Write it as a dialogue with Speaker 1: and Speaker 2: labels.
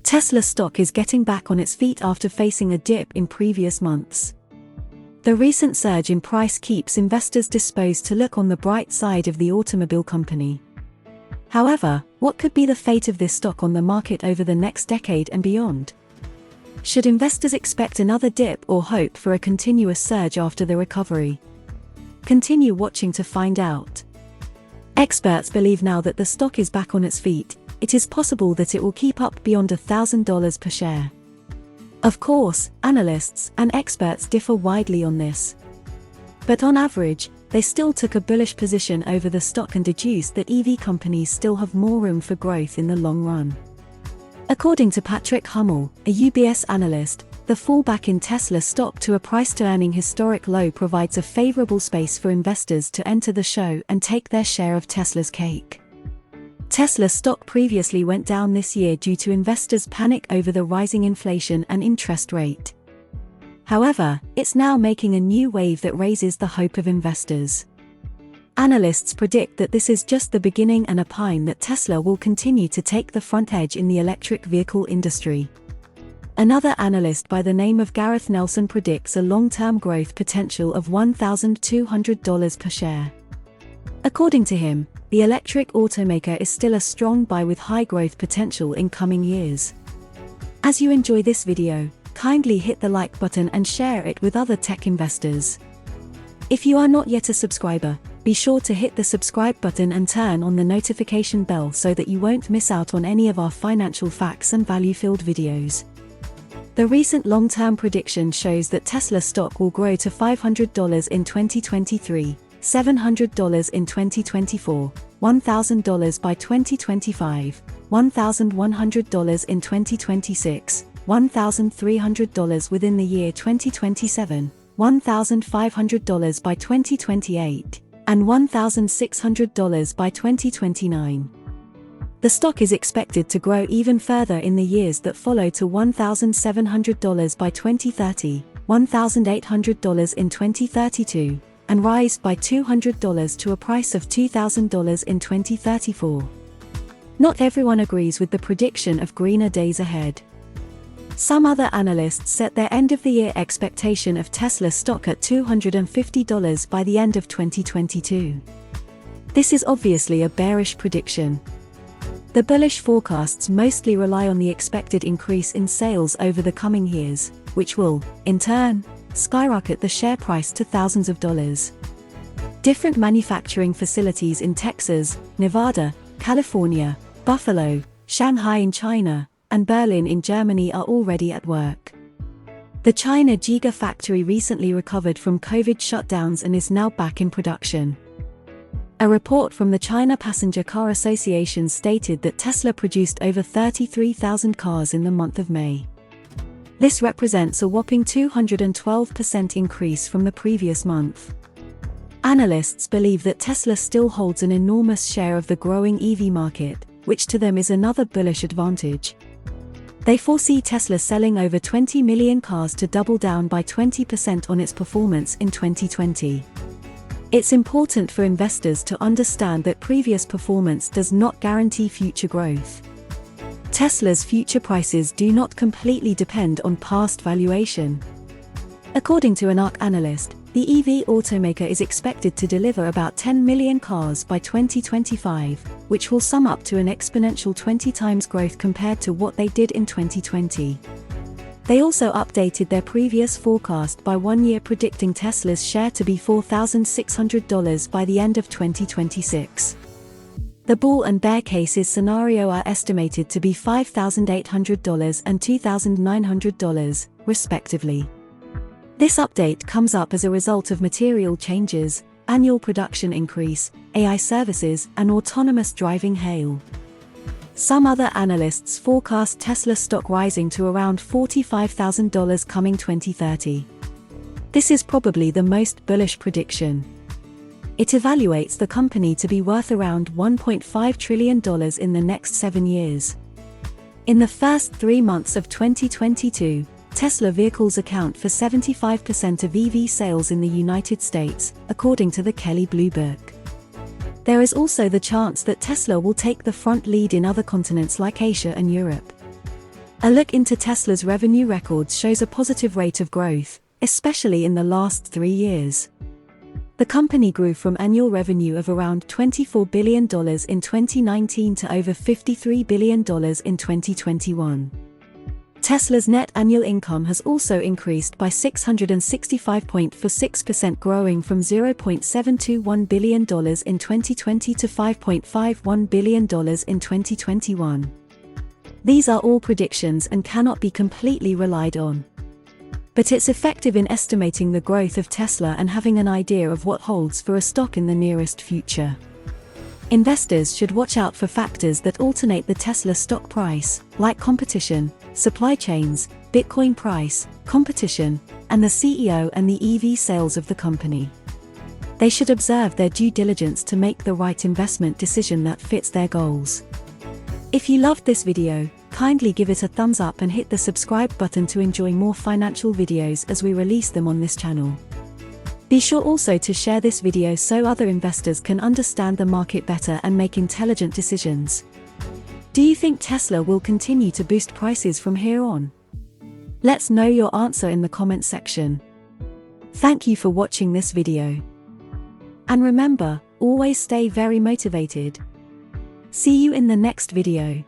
Speaker 1: Tesla stock is getting back on its feet after facing a dip in previous months. The recent surge in price keeps investors disposed to look on the bright side of the automobile company. However, what could be the fate of this stock on the market over the next decade and beyond? Should investors expect another dip or hope for a continuous surge after the recovery? Continue watching to find out. Experts believe now that the stock is back on its feet, it is possible that it will keep up beyond $1,000 per share. Of course, analysts and experts differ widely on this. But on average, they still took a bullish position over the stock and deduced that EV companies still have more room for growth in the long run. According to Patrick Hummel, a UBS analyst, the fallback in Tesla stock to a price-to-earning historic low provides a favorable space for investors to enter the show and take their share of Tesla's cake. Tesla stock previously went down this year due to investors' panic over the rising inflation and interest rate. However, it's now making a new wave that raises the hope of investors. Analysts predict that this is just the beginning and opine that Tesla will continue to take the front edge in the electric vehicle industry. Another analyst by the name of Gareth Nelson predicts a long-term growth potential of $1,200 per share. According to him, the electric automaker is still a strong buy with high growth potential in coming years. As you enjoy this video, kindly hit the like button and share it with other tech investors. If you are not yet a subscriber, be sure to hit the subscribe button and turn on the notification bell so that you won't miss out on any of our financial facts and value-filled videos. The recent long-term prediction shows that Tesla stock will grow to $500 in 2023, $700 in 2024, $1,000 by 2025, $1,100 in 2026, $1,300 within the year 2027, $1,500 by 2028, and $1,600 by 2029. The stock is expected to grow even further in the years that follow to $1,700 by 2030, $1,800 in 2032, and rise by $200 to a price of $2,000 in 2034. Not everyone agrees with the prediction of greener days ahead. Some other analysts set their end-of-the-year expectation of Tesla stock at $250 by the end of 2022. This is obviously a bearish prediction. The bullish forecasts mostly rely on the expected increase in sales over the coming years, which will, in turn, skyrocket the share price to thousands of dollars. Different manufacturing facilities in Texas, Nevada, California, Buffalo, Shanghai in China, and Berlin in Germany are already at work. The China Gigafactory recently recovered from COVID shutdowns and is now back in production. A report from the China Passenger Car Association stated that Tesla produced over 33,000 cars in the month of May. This represents a whopping 212% increase from the previous month. Analysts believe that Tesla still holds an enormous share of the growing EV market, which to them is another bullish advantage. They foresee Tesla selling over 20 million cars to double down by 20% on its performance in 2020. It's important for investors to understand that previous performance does not guarantee future growth. Tesla's future prices do not completely depend on past valuation. According to an ARK analyst, the EV automaker is expected to deliver about 10 million cars by 2025, which will sum up to an exponential 20 times growth compared to what they did in 2020. They also updated their previous forecast by 1 year, predicting Tesla's share to be $4,600 by the end of 2026. The bull and bear cases scenario are estimated to be $5,800 and $2,900, respectively. This update comes up as a result of material changes, annual production increase, AI services, and autonomous driving hail. Some other analysts forecast Tesla stock rising to around $45,000 coming 2030. This is probably the most bullish prediction. It evaluates the company to be worth around $1.5 trillion in the next 7 years. In the first 3 months of 2022, Tesla vehicles account for 75% of EV sales in the United States, according to the Kelley Blue Book. There is also the chance that Tesla will take the front lead in other continents like Asia and Europe. A look into Tesla's revenue records shows a positive rate of growth, especially in the last 3 years. The company grew from annual revenue of around $24 billion in 2019 to over $53 billion in 2021. Tesla's net annual income has also increased by 665.46%, growing from $0.721 billion in 2020 to $5.51 billion in 2021. These are all predictions and cannot be completely relied on. But it's effective in estimating the growth of Tesla and having an idea of what holds for a stock in the nearest future. Investors should watch out for factors that alternate the Tesla stock price, like competition, supply chains, Bitcoin price, competition, and the CEO and the EV sales of the company. They should observe their due diligence to make the right investment decision that fits their goals. If you loved this video, kindly give it a thumbs up and hit the subscribe button to enjoy more financial videos as we release them on this channel. Be sure also to share this video so other investors can understand the market better and make intelligent decisions. Do you think Tesla will continue to boost prices from here on? Let's know your answer in the comment section. Thank you for watching this video. And remember, always stay very motivated. See you in the next video.